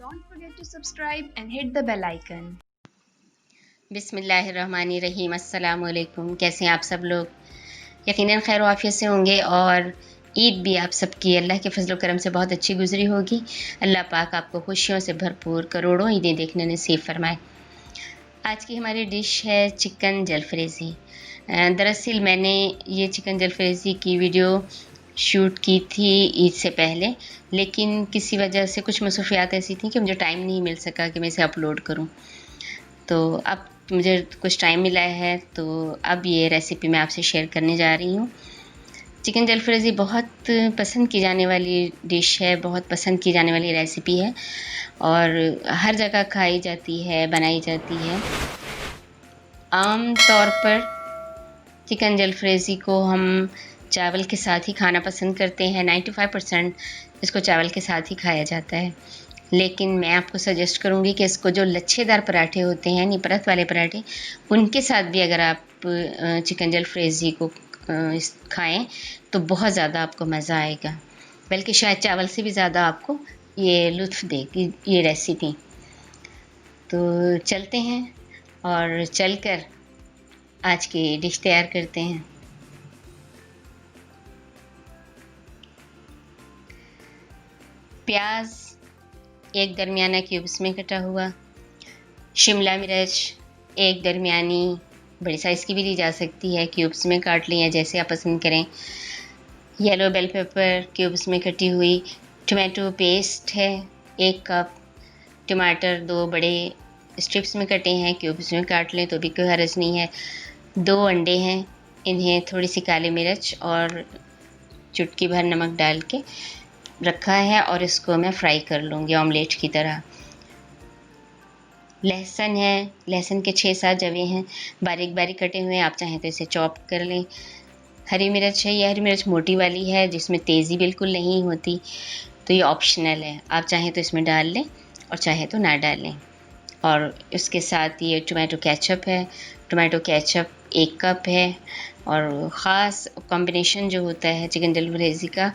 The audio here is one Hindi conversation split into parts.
Don't forget to subscribe and hit the bell icon. बिस्मिल्लाहिर्रहमानिर्रहीम। अस्सलाम वालेकुम। कैसे हैं आप सब लोग? यकीनन खैर आफियत से होंगे और ईद भी आप सबकी अल्लाह के फजल करम से बहुत अच्छी गुजरी होगी। अल्लाह पाक आपको खुशियों से भरपूर करोड़ों ईदें देखने नसीब फरमाए। आज की हमारी डिश है चिकन जलफ्रेज़ी। दरअसल मैंने ये चिकन जलफ्रेज़ी की वीडियो शूट की थी ईद से पहले, लेकिन किसी वजह से कुछ मसरूफियात ऐसी थी कि मुझे टाइम नहीं मिल सका कि मैं इसे अपलोड करूं। तो अब मुझे कुछ टाइम मिला है, तो अब ये रेसिपी मैं आपसे शेयर करने जा रही हूँ। चिकन जलफ्रेज़ी बहुत पसंद की जाने वाली डिश है, बहुत पसंद की जाने वाली रेसिपी है और हर जगह खाई जाती है, बनाई जाती है। आम तौर पर चिकन जलफ्रेज़ी को हम चावल के साथ ही खाना पसंद करते हैं। 95% इसको चावल के साथ ही खाया जाता है, लेकिन मैं आपको सजेस्ट करूँगी कि इसको जो लच्छेदार पराठे होते हैं, यानी परत वाले पराठे, उनके साथ भी अगर आप चिकन जलफ्रेज़ी को खाएं तो बहुत ज़्यादा आपको मज़ा आएगा, बल्कि शायद चावल से भी ज़्यादा आपको ये लुत्फ़ देगी ये रेसिपी। तो चलते हैं और चलकर आज की डिश तैयार करते हैं। प्याज एक दरमियाना क्यूब्स में कटा हुआ, शिमला मिर्च एक दरमियानी बड़ी साइज़ की भी ली जा सकती है, क्यूब्स में काट ली है जैसे आप पसंद करें। येलो बेल पेपर क्यूब्स में कटी हुई, टमाटो पेस्ट है 1 कप, टमाटर 2 बड़े स्ट्रिप्स में कटे हैं, क्यूब्स में काट लें तो भी कोई हर्ज नहीं है। 2 अंडे हैं, इन्हें थोड़ी सी काली मिर्च और चुटकी भर नमक डाल के रखा है और इसको मैं फ्राई कर लूँगी ऑमलेट की तरह। लहसुन है, लहसुन के 6-7 जवे हैं, बारीक बारीक कटे हुए हैं, आप चाहें तो इसे चॉप कर लें। हरी मिर्च है, ये हरी मिर्च मोटी वाली है जिसमें तेज़ी बिल्कुल नहीं होती, तो ये ऑप्शनल है, आप चाहें तो इसमें डाल लें और चाहें तो ना डालें। और उसके साथ ये टोमेटो केचप है, टोमेटो केचप 1 कप है। और ख़ास कॉम्बिनेशन जो होता है चिकन जलफ्रेज़ी का,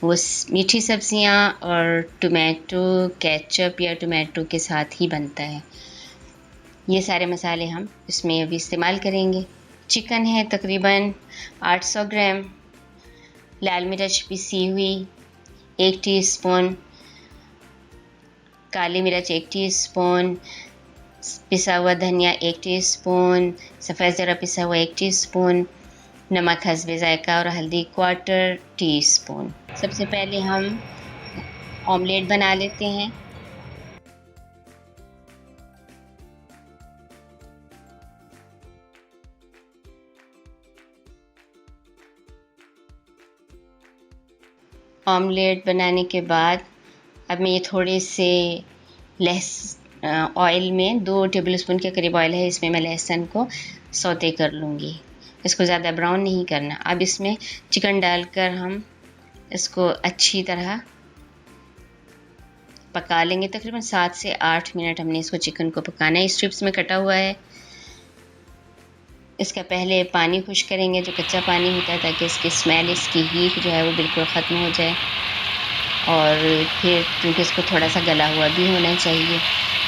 वो मीठी सब्ज़ियाँ और टोमेटो केचप या टोमेटो के साथ ही बनता है। ये सारे मसाले हम इसमें अभी इस्तेमाल करेंगे। चिकन है तकरीबन 800 ग्राम, लाल मिर्च पिसी हुई 1 टीस्पून, काली मिर्च 1 टीस्पून, पिसा हुआ धनिया 1 टीस्पून, सफ़ेद ज़रा पिसा हुआ 1 टीस्पून, नमक हस्बे ज़ायका और हल्दी 1/4 टीस्पून। सबसे पहले हम ऑमलेट बना लेते हैं। ऑमलेट बनाने के बाद अब मैं ये थोड़े से ऑयल में 2 टेबलस्पून के करीब ऑयल है, इसमें मैं लहसुन को सौते कर लूँगी। इसको ज़्यादा ब्राउन नहीं करना। अब इसमें चिकन डालकर हम इसको अच्छी तरह पका लेंगे। तकरीबन 7 से 8 मिनट हमने इसको चिकन को पकाना है। स्ट्रिप्स में कटा हुआ है। इसका पहले पानी खुश करेंगे, जो कच्चा पानी होता है, ताकि इसकी स्मेल, इसकी हीट जो है वो बिल्कुल ख़त्म हो जाए। और फिर क्योंकि इसको थोड़ा सा गला हुआ भी होना चाहिए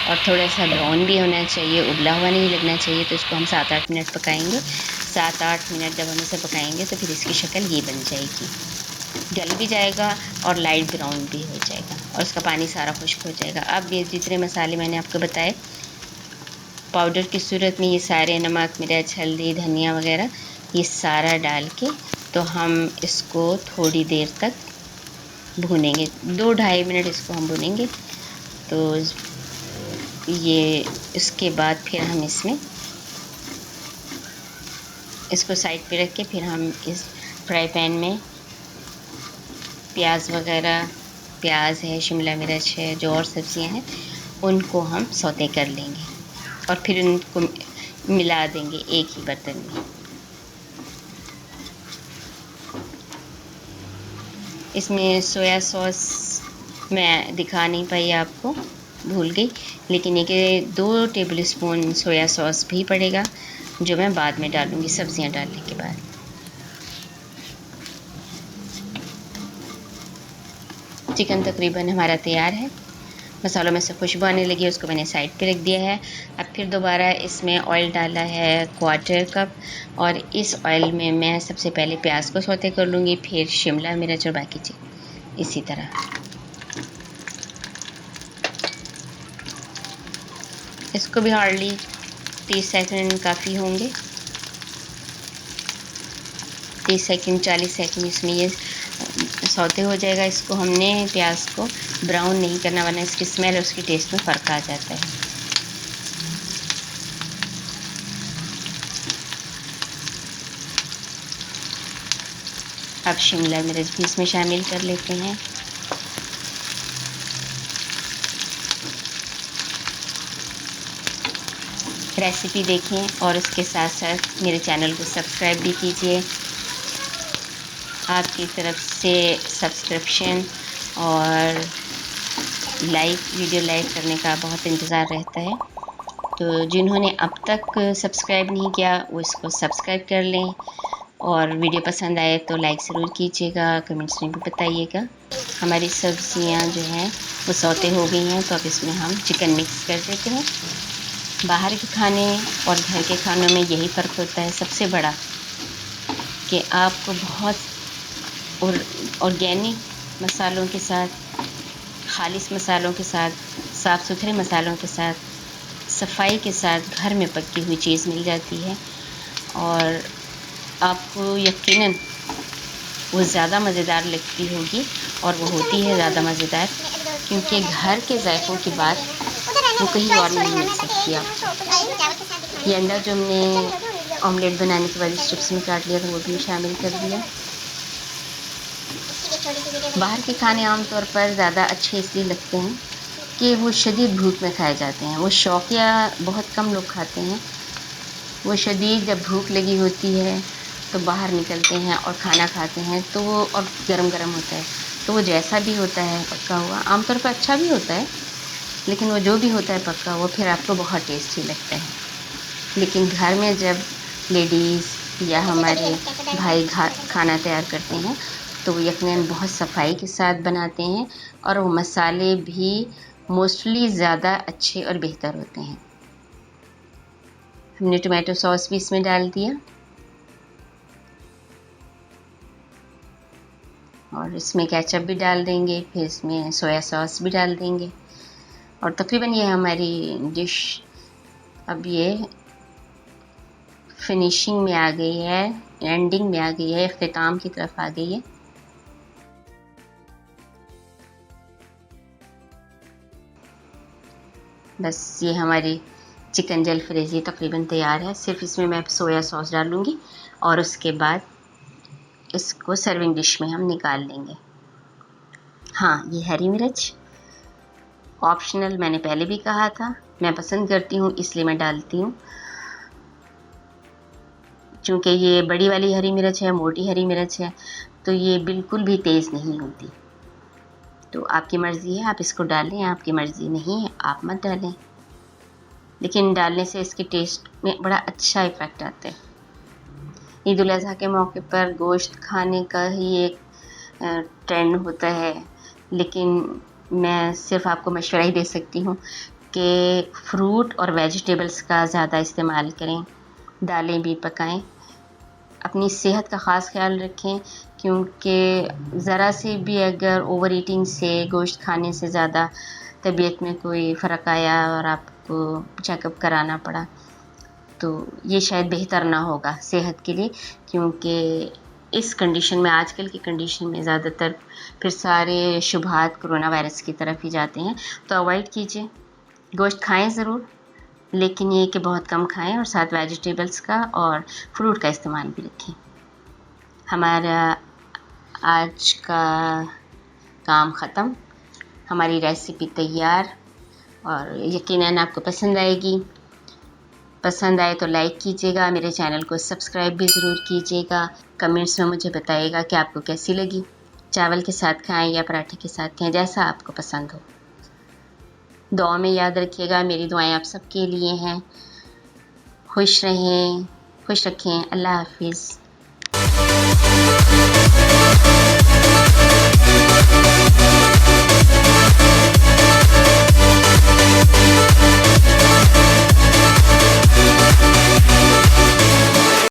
और थोड़ा सा ब्राउन भी होना चाहिए, उबला हुआ नहीं लगना चाहिए, तो इसको हम 7-8 मिनट पकाएंगे। 7-8 मिनट जब हम इसे पकाएंगे तो फिर इसकी शक्ल ये बन जाएगी, गल भी जाएगा और लाइट ब्राउन भी हो जाएगा और उसका पानी सारा खुश्क हो जाएगा। अब ये जितने मसाले मैंने आपको बताए पाउडर की सूरत में, ये सारे नमक मिर्च हल्दी धनिया वगैरह ये सारा डाल के तो हम इसको थोड़ी देर तक भूनेंगे। 2-2.5 मिनट इसको हम भूनेंगे। तो ये इसके बाद फिर हम इसमें इसको साइड पे रख के फिर हम इस फ्राई पैन में प्याज वगैरह, प्याज है, शिमला मिर्च है, जो और सब्ज़ियाँ हैं उनको हम सौते कर लेंगे और फिर उनको मिला देंगे एक ही बर्तन में। इसमें सोया सॉस मैं दिखा नहीं पाई आपको, भूल गई, लेकिन ये 2 टेबलस्पून सोया सॉस भी पड़ेगा, जो मैं बाद में डालूँगी सब्ज़ियाँ डालने के बाद। चिकन तकरीबन हमारा तैयार है मसालों में से खुशबू आने लगी, उसको मैंने साइड पे रख दिया है। अब फिर दोबारा इसमें ऑयल डाला है 1/4 कप, और इस ऑयल में मैं सबसे पहले प्याज को सौते कर लूँगी, फिर शिमला मिर्च और बाकी चीज़ इसी तरह। इसको भी हार्डली 30 सेकंड काफ़ी होंगे, 30 सेकंड 40 सेकंड इसमें ये सौते हो जाएगा। इसको हमने प्याज को ब्राउन नहीं करना, वरना इसकी स्मेल और उसकी टेस्ट में फ़र्क आ जाता है। अब शिमला मिर्च भी इसमें शामिल कर लेते हैं। रेसिपी देखें और उसके साथ साथ मेरे चैनल को सब्सक्राइब भी कीजिए। आपकी तरफ से सब्सक्रिप्शन और वीडियो लाइक करने का बहुत इंतज़ार रहता है। तो जिन्होंने अब तक सब्सक्राइब नहीं किया वो इसको सब्सक्राइब कर लें, और वीडियो पसंद आए तो लाइक ज़रूर कीजिएगा, कमेंट्स में भी बताइएगा। हमारी सब्जियां जो हैं वो सौते हो गई हैं, तो अब इसमें हम चिकन मिक्स कर देते हैं। बाहर के खाने और घर के खानों में यही फ़र्क होता है सबसे बड़ा, कि आपको बहुत ऑर्गेनिक मसालों के साथ, खालिस मसालों के साथ, साफ़ सुथरे मसालों के साथ, सफाई के साथ घर में पकी हुई चीज़ मिल जाती है, और आपको यकीनन वो ज़्यादा मज़ेदार लगती होगी, और वो होती है ज़्यादा मज़ेदार, क्योंकि घर के जायकों की बात वो कहीं और नहीं मिल सकती आप। ये अंडा जो हमने ऑमलेट बनाने के बाद स्ट्रिप्स में काट लिया था वो भी शामिल कर दिया। बाहर के खाने आमतौर पर ज़्यादा अच्छे इसलिए लगते हैं कि वो शदीद भूख में खाए जाते हैं। वो शौकिया बहुत कम लोग खाते हैं। वो शदीद जब भूख लगी होती है तो बाहर निकलते हैं और खाना खाते हैं, तो वो और गरम गरम होता है, तो वो जैसा भी होता है पका हुआ आमतौर पर अच्छा भी होता है, लेकिन वो जो भी होता है पका हुआ फिर आपको बहुत टेस्टी लगता है। लेकिन घर में जब लेडीज़ या हमारे भाई खाना तैयार करते हैं तो वो यकीनन बहुत सफाई के साथ बनाते हैं, और वो मसाले भी मोस्टली ज़्यादा अच्छे और बेहतर होते हैं। हमने टोमेटो सॉस भी इसमें डाल दिया, और इसमें केचप भी डाल देंगे, फिर इसमें सोया सॉस भी डाल देंगे, और तकरीबन ये हमारी डिश अब ये फिनिशिंग में आ गई है, एंडिंग में आ गई है, इख्तिताम की तरफ आ गई है। बस ये हमारी चिकन जलफ्रेज़ी तकरीबन तैयार है। सिर्फ इसमें मैं सोया सॉस डालूँगी, और उसके बाद इसको सर्विंग डिश में हम निकाल लेंगे। हाँ, ये हरी मिर्च ऑप्शनल, मैंने पहले भी कहा था, मैं पसंद करती हूँ इसलिए मैं डालती हूँ। चूँकि ये बड़ी वाली हरी मिर्च है, मोटी हरी मिर्च है, तो ये बिल्कुल भी तेज़ नहीं होती। तो आपकी मर्ज़ी है, आप इसको डालें, आपकी मर्ज़ी नहीं है आप मत डालें, लेकिन डालने से इसके टेस्ट में बड़ा अच्छा इफ़ेक्ट आता है। ईद उल अज़हा के मौके पर गोश्त खाने का ही एक ट्रेंड होता है, लेकिन मैं सिर्फ आपको मशवरा ही दे सकती हूँ कि फ्रूट और वेजिटेबल्स का ज़्यादा इस्तेमाल करें, दालें भी पकाएं, अपनी सेहत का ख़ास ख्याल रखें, क्योंकि ज़रा से भी अगर ओवर ईटिंग से, गोश्त खाने से ज़्यादा तबीयत में कोई फ़र्क आया और आपको चेकअप कराना पड़ा, तो ये शायद बेहतर ना होगा सेहत के लिए, क्योंकि इस कंडीशन में, आजकल की कंडीशन में ज़्यादातर फिर सारे शुबहात कोरोना वायरस की तरफ ही जाते हैं। तो अवॉइड कीजिए, गोश्त खाएं ज़रूर, लेकिन ये कि बहुत कम खाएं, और साथ वेजिटेबल्स का और फ्रूट का इस्तेमाल भी रखें। हमारा आज का काम ख़त्म, हमारी रेसिपी तैयार, और यकीनन आपको पसंद आएगी। पसंद आए तो लाइक कीजिएगा, मेरे चैनल को सब्सक्राइब भी ज़रूर कीजिएगा, कमेंट्स में मुझे बताइएगा कि आपको कैसी लगी। चावल के साथ खाएं या पराठे के साथ खाएं, जैसा आपको पसंद हो। दुआ में याद रखिएगा, मेरी दुआएं आप सबके लिए हैं। खुश रहें, खुश रखें। अल्लाह हाफिज़।